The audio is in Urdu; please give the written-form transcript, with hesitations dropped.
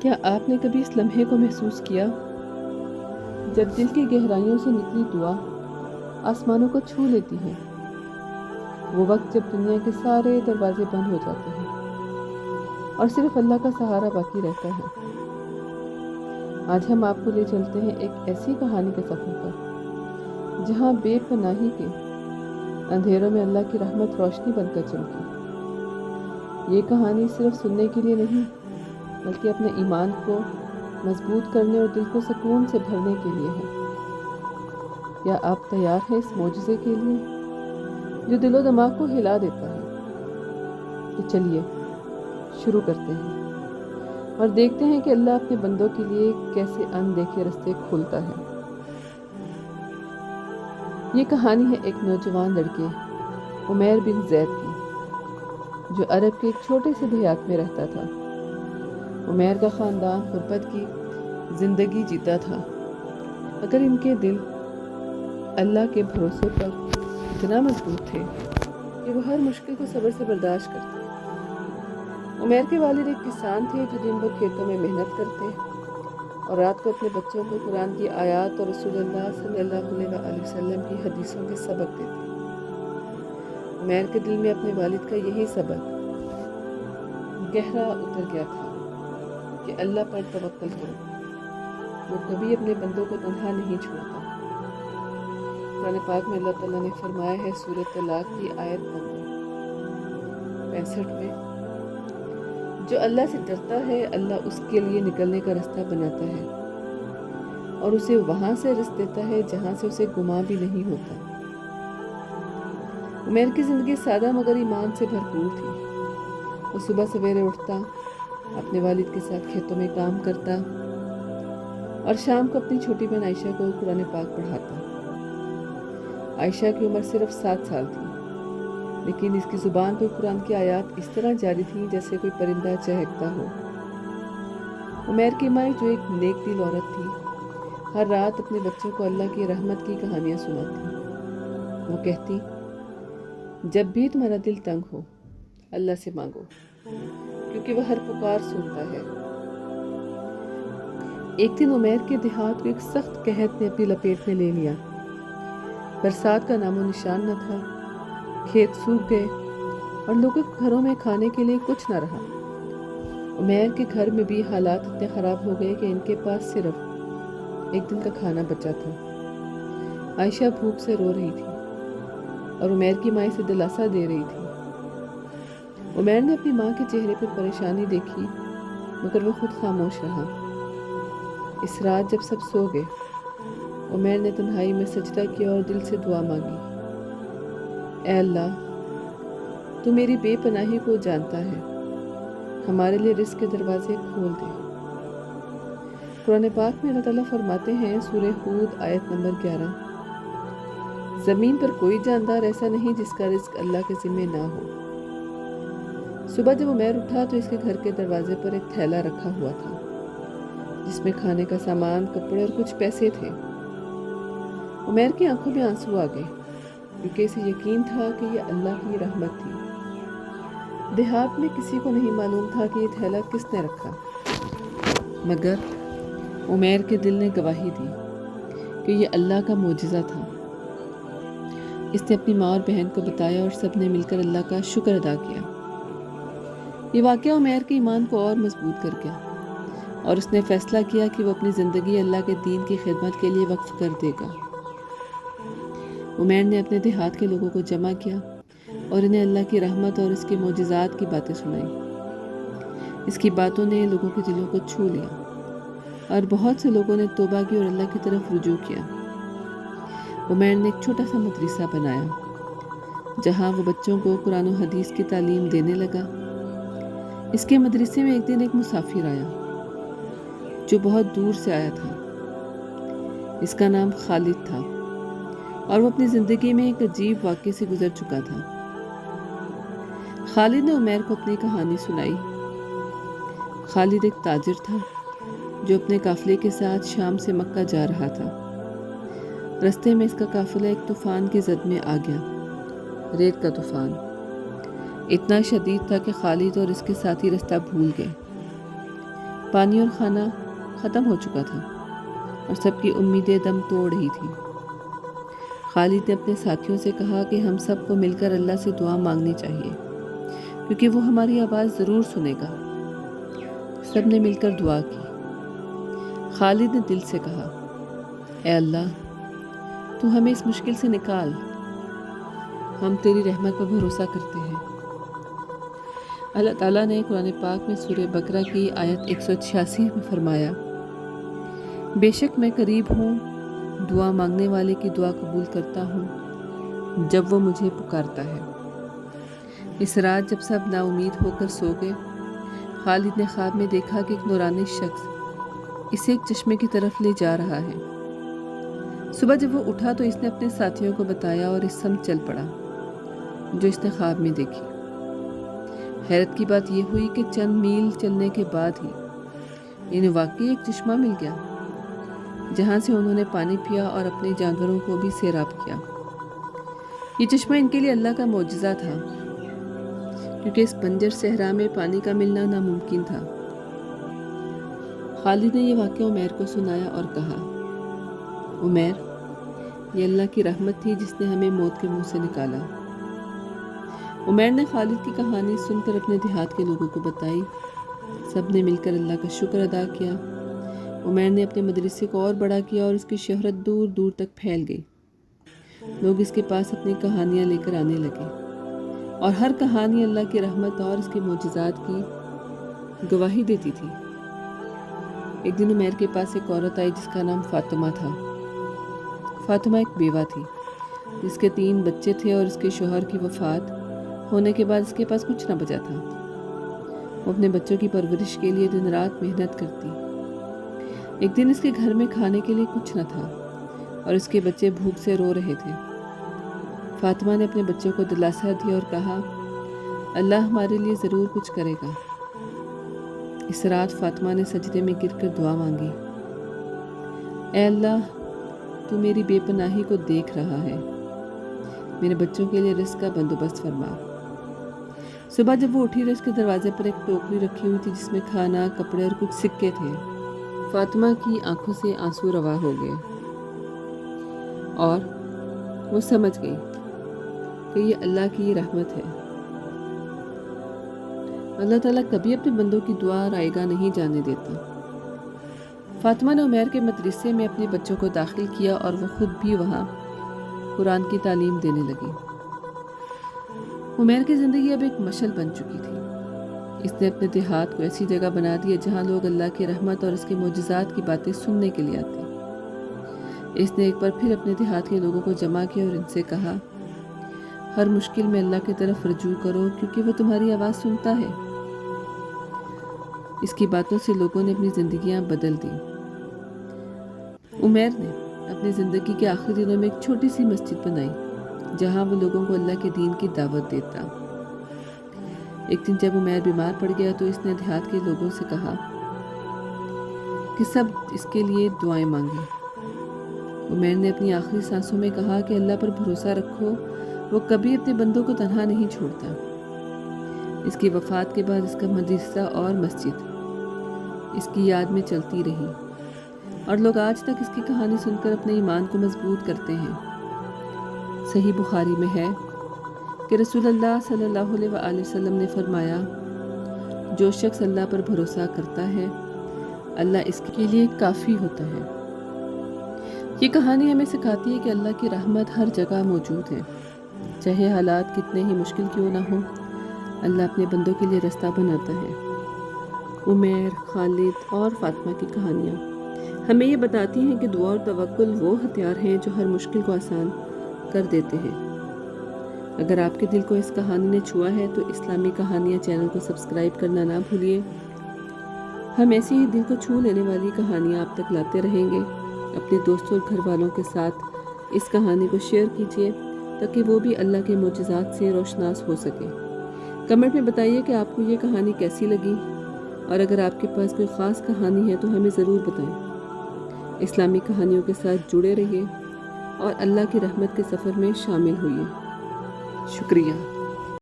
کیا آپ نے کبھی اس لمحے کو محسوس کیا جب دل کی گہرائیوں سے نکلی دعا آسمانوں کو چھو لیتی ہے؟ وہ وقت جب دنیا کے سارے دروازے بند ہو جاتے ہیں اور صرف اللہ کا سہارا باقی رہتا ہے۔ آج ہم آپ کو لے چلتے ہیں ایک ایسی کہانی کے سفر پر جہاں بے پناہی کے اندھیروں میں اللہ کی رحمت روشنی بن کر چمکی۔ یہ کہانی صرف سننے کے لیے نہیں بلکہ اپنے ایمان کو مضبوط کرنے اور دل کو سکون سے بھرنے کے لیے ہے۔ کیا آپ تیار ہیں اس معجزے کے لیے جو دل و دماغ کو ہلا دیتا ہے؟ تو چلیے شروع کرتے ہیں اور دیکھتے ہیں کہ اللہ اپنے بندوں کے لیے کیسے اندیکھے راستے کھولتا ہے۔ یہ کہانی ہے ایک نوجوان لڑکے عمیر بن زید کی، جو عرب کے ایک چھوٹے سے دیہات میں رہتا تھا۔ عمیر کا خاندان غربت کی زندگی جیتا تھا، مگر ان کے دل اللہ کے بھروسے پر اتنا مضبوط تھے کہ وہ ہر مشکل کو صبر سے برداشت کرتے۔ عمیر کے والد ایک کسان تھے جو دن بھر کھیتوں میں محنت کرتے اور رات کو اپنے بچوں کو قرآن کی آیات اور رسول اللہ صلی اللہ علیہ وسلم کی حدیثوں کے سبق دیتے۔ عمیر کے دل میں اپنے والد کا یہی سبق گہرا اتر گیا تھا کہ اللہ پر توکل کرو، وہ کبھی اپنے بندوں کو تنہا نہیں چھوڑتا۔ قرآن پاک میں اللہ تعالیٰ نے فرمایا ہے سورۃ طلاق کی آیت نمبر 65 میں، جو اللہ سے ڈرتا ہے اللہ اس کے لیے نکلنے کا راستہ بناتا ہے اور اسے وہاں سے رزق دیتا ہے جہاں سے اسے گمان بھی نہیں ہوتا۔ عمیر کی زندگی سادہ مگر ایمان سے بھرپور تھی۔ وہ صبح سویرے اٹھتا، اپنے والد کے ساتھ کھیتوں میں کام کرتا اور شام کو اپنی چھوٹی بہن عائشہ کو قرآن پاک پڑھاتا۔ عائشہ کی عمر صرف 7 سال تھی، لیکن اس کی زبان پر قرآن کی آیات اس طرح جاری تھیں جیسے کوئی پرندہ چہکتا ہو۔ عمیر کی ماں جو ایک نیک دل عورت تھی، ہر رات اپنے بچوں کو اللہ کی رحمت کی کہانیاں سناتی۔ وہ کہتی، جب بھی تمہارا دل تنگ ہو اللہ سے مانگو، کیونکہ وہ ہر پکار سنتا ہے۔ ایک دن عمیر کے دیہات کو ایک سخت قحط نے اپنی لپیٹ میں لے لیا۔ برسات کا نام و نشان نہ تھا، کھیت سوکھ گئے اور لوگوں کے گھروں میں کھانے کے لیے کچھ نہ رہا۔ عمیر کے گھر میں بھی حالات اتنے خراب ہو گئے کہ ان کے پاس صرف ایک دن کا کھانا بچا تھا۔ عائشہ بھوک سے رو رہی تھی اور عمیر کی ماں اسے دلاسا دے رہی تھی۔ عمیر نے اپنی ماں کے چہرے پر پریشانی دیکھی مگر وہ خود خاموش رہا۔ اس رات جب سب سو گئے، عمیر نے تنہائی میں سجدہ کیا اور دل سے دعا مانگی، اے اللہ، تو میری بے پناہی کو جانتا ہے، ہمارے لیے رزق کے دروازے کھول دے۔ قرآن پاک میں اللہ تعالیٰ فرماتے ہیں سورہ ہود آیت نمبر 11، زمین پر کوئی جاندار ایسا نہیں جس کا رزق اللہ کے ذمہ نہ ہو۔ صبح جب عمیر اٹھا تو اس کے گھر کے دروازے پر ایک تھیلا رکھا ہوا تھا جس میں کھانے کا سامان، کپڑے اور کچھ پیسے تھے۔ عمیر کی آنکھوں میں آنسو آ گئے کیونکہ اسے یقین تھا کہ یہ اللہ کی رحمت تھی۔ دیہات میں کسی کو نہیں معلوم تھا کہ یہ تھیلا کس نے رکھا، مگر عمیر کے دل نے گواہی دی کہ یہ اللہ کا معجزہ تھا۔ اس نے اپنی ماں اور بہن کو بتایا اور سب نے مل کر اللہ کا شکر ادا کیا۔ یہ واقعہ عمیر کے ایمان کو اور مضبوط کر گیا اور اس نے فیصلہ کیا کہ وہ اپنی زندگی اللہ کے دین کی خدمت کے لیے وقف کر دے گا۔ عمیر نے اپنے دیہات کے لوگوں کو جمع کیا اور انہیں اللہ کی رحمت اور اس کے معجزات کی باتیں سنائیں۔ اس کی باتوں نے لوگوں کے دلوں کو چھو لیا اور بہت سے لوگوں نے توبہ کی اور اللہ کی طرف رجوع کیا۔ عمیر نے ایک چھوٹا سا مدرسہ بنایا جہاں وہ بچوں کو قرآن و حدیث کی تعلیم دینے لگا۔ اس کے مدرسے میں ایک دن ایک مسافر آیا جو بہت دور سے آیا تھا۔ اس کا نام خالد تھا اور وہ اپنی زندگی میں ایک عجیب واقعے سے گزر چکا تھا۔ خالد نے عمیر کو اپنی کہانی سنائی۔ خالد ایک تاجر تھا جو اپنے قافلے کے ساتھ شام سے مکہ جا رہا تھا۔ رستے میں اس کا قافلہ ایک طوفان کی زد میں آ گیا۔ ریت کا طوفان اتنا شدید تھا کہ خالد اور اس کے ساتھی رستہ بھول گئے۔ پانی اور کھانا ختم ہو چکا تھا اور سب کی امیدیں دم توڑ رہی تھی۔ خالد نے اپنے ساتھیوں سے کہا کہ ہم سب کو مل کر اللہ سے دعا مانگنی چاہیے کیونکہ وہ ہماری آواز ضرور سنے گا۔ سب نے مل کر دعا کی۔ خالد نے دل سے کہا، اے اللہ، تو ہمیں اس مشکل سے نکال، ہم تیری رحمت پر بھروسہ کرتے ہیں۔ اللہ تعالیٰ نے قرآن پاک میں سورہ بقرہ کی آیت 186 میں فرمایا، بے شک میں قریب ہوں، دعا مانگنے والے کی دعا قبول کرتا ہوں جب وہ مجھے پکارتا ہے۔ اس رات جب سب نا امید ہو کر سو گئے، خالد نے خواب میں دیکھا کہ ایک نورانی شخص اسے ایک چشمے کی طرف لے جا رہا ہے۔ صبح جب وہ اٹھا تو اس نے اپنے ساتھیوں کو بتایا اور اس سمت چل پڑا جو اس نے خواب میں دیکھی۔ حیرت کی بات یہ ہوئی کہ چند میل چلنے کے بعد ہی انہیں واقعی ایک چشمہ مل گیا جہاں سے انہوں نے پانی پیا اور اپنے جانوروں کو بھی سیراب کیا۔ یہ چشمہ ان کے لیے اللہ کا معجزہ تھا کیونکہ اس بنجر صحرا میں پانی کا ملنا ناممکن تھا۔ خالد نے یہ واقعہ عمیر کو سنایا اور کہا، عمیر، یہ اللہ کی رحمت تھی جس نے ہمیں موت کے منہ سے نکالا۔ عمیر نے خالد کی کہانی سن کر اپنے دیہات کے لوگوں کو بتائی۔ سب نے مل کر اللہ کا شکر ادا کیا۔ عمیر نے اپنے مدرسے کو اور بڑا کیا اور اس کی شہرت دور دور تک پھیل گئی۔ لوگ اس کے پاس اپنی کہانیاں لے کر آنے لگے اور ہر کہانی اللہ کی رحمت اور اس کے معجزات کی گواہی دیتی تھی۔ ایک دن عمیر کے پاس ایک عورت آئی جس کا نام فاطمہ تھا۔ فاطمہ ایک بیوہ تھی جس کے 3 بچے تھے اور اس کے شوہر کی وفات ہونے کے بعد اس کے پاس کچھ نہ بچا تھا۔ وہ اپنے بچوں کی پرورش کے لیے دن رات محنت کرتی۔ ایک دن اس کے گھر میں کھانے کے لیے کچھ نہ تھا اور اس کے بچے بھوک سے رو رہے تھے۔ فاطمہ نے اپنے بچوں کو دلاسا دیا اور کہا، اللہ ہمارے لیے ضرور کچھ کرے گا۔ اس رات فاطمہ نے سجدے میں گر کر دعا مانگی، اے اللہ، تو میری بے پناہی کو دیکھ رہا ہے، میرے بچوں کے لیے رزق کا بندوبست فرما۔ صبح جب وہ اٹھی تو اس کے دروازے پر ایک ٹوکری رکھی ہوئی تھی جس میں کھانا، کپڑے اور کچھ سکے تھے۔ فاطمہ کی آنکھوں سے آنسو روا ہو گئے اور وہ سمجھ گئی کہ یہ اللہ کی رحمت ہے۔ اللہ تعالیٰ کبھی اپنے بندوں کی دعا رائیگاں نہیں جانے دیتا۔ فاطمہ نے عمیر کے مدرسے میں اپنے بچوں کو داخل کیا اور وہ خود بھی وہاں قرآن کی تعلیم دینے لگی۔ عمیر کی زندگی اب ایک مشعل بن چکی تھی۔ اس نے اپنے دیہات کو ایسی جگہ بنا دیا جہاں لوگ اللہ کی رحمت اور اس کے معجزات کی باتیں سننے کے لیے آتے۔ اس نے ایک بار پھر اپنے دیہات کے لوگوں کو جمع کیا اور ان سے کہا، ہر مشکل میں اللہ کی طرف رجوع کرو کیونکہ وہ تمہاری آواز سنتا ہے۔ اس کی باتوں سے لوگوں نے اپنی زندگیاں بدل دی۔ عمیر نے اپنی زندگی کے آخری دنوں میں ایک چھوٹی سی مسجد بنائی جہاں وہ لوگوں کو اللہ کے دین کی دعوت دیتا۔ ایک دن جب عمیر بیمار پڑ گیا تو اس نے دیہات کے لوگوں سے کہا کہ سب اس کے لیے دعائیں مانگیں۔ عمیر نے اپنی آخری سانسوں میں کہا کہ اللہ پر بھروسہ رکھو، وہ کبھی اپنے بندوں کو تنہا نہیں چھوڑتا۔ اس کی وفات کے بعد اس کا مدرسہ اور مسجد اس کی یاد میں چلتی رہی اور لوگ آج تک اس کی کہانی سن کر اپنے ایمان کو مضبوط کرتے ہیں۔ صحیح بخاری میں ہے کہ رسول اللہ صلی اللہ علیہ وآلہ وسلم نے فرمایا، جو شخص اللہ پر بھروسہ کرتا ہے اللہ اس کے لیے کافی ہوتا ہے۔ یہ کہانی ہمیں سکھاتی ہے کہ اللہ کی رحمت ہر جگہ موجود ہے، چاہے حالات کتنے ہی مشکل کیوں نہ ہوں، اللہ اپنے بندوں کے لیے رستہ بناتا ہے۔ عمیر، خالد اور فاطمہ کی کہانیاں ہمیں یہ بتاتی ہیں کہ دعا اور توکل وہ ہتھیار ہیں جو ہر مشکل کو آسان کر دیتے ہیں۔ اگر آپ کے دل کو اس کہانی نے چھوا ہے تو اسلامی کہانیاں چینل کو سبسکرائب کرنا نہ بھولیے۔ ہم ایسی ہی دل کو چھو لینے والی کہانیاں آپ تک لاتے رہیں گے۔ اپنے دوستوں اور گھر والوں کے ساتھ اس کہانی کو شیئر کیجیے تاکہ وہ بھی اللہ کے معجزات سے روشناس ہو سکے۔ کمنٹ میں بتائیے کہ آپ کو یہ کہانی کیسی لگی، اور اگر آپ کے پاس کوئی خاص کہانی ہے تو ہمیں ضرور بتائیں۔ اسلامی کہانیوں کے ساتھ جڑے رہیے اور اللہ کی رحمت کے سفر میں شامل ہوئیے۔ شکریہ۔